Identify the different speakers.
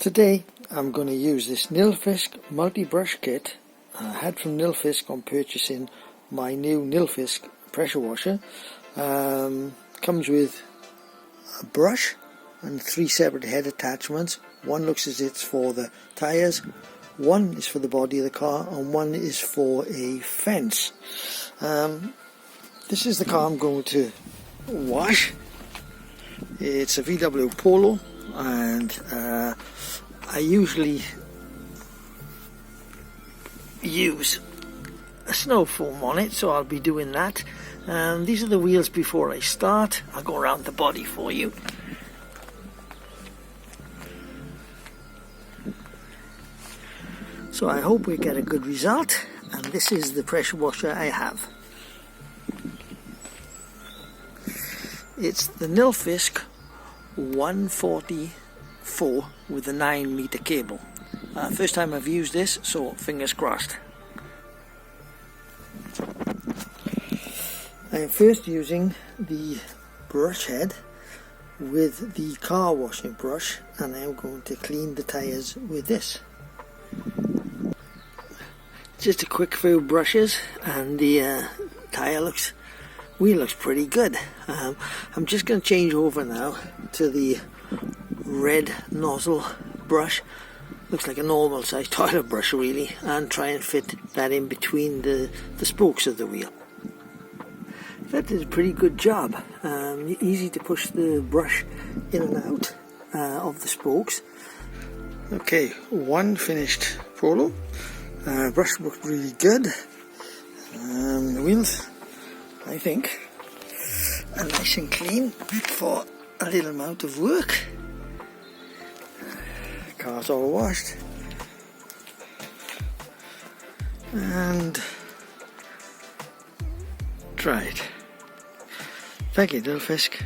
Speaker 1: Today I'm going to use this Nilfisk Multi Brush Kit I had from Nilfisk on purchasing my new Nilfisk pressure washer. Comes with a brush and 3 separate head attachments. One looks as it's for the tyres, one is for the body of the car, and one is for a fence. This is the car I'm going to wash. It's a VW Polo, and I usually use a snow foam on it, so I'll be doing that. These are the wheels before I start. I'll go around the body for you. So I hope we get a good result, and this is the pressure washer I have. It's the Nilfisk 144 with a 9-meter cable. First time I've used this, so fingers crossed. I am first using the brush head with the car washing brush, and I'm going to clean the tyres with this. Just a quick few brushes, and the wheel looks pretty good. I'm just going to change over now to the red nozzle brush. Looks like a normal size toilet brush really, and try and fit that in between the spokes of the wheel. That did a pretty good job. Easy to push the brush in and out of the spokes. Okay, one finished Polo. Brush looked really good. The wheels, I think, are nice and clean for a little amount of work. Car's all washed. And dried. Thank you, Nilfisk.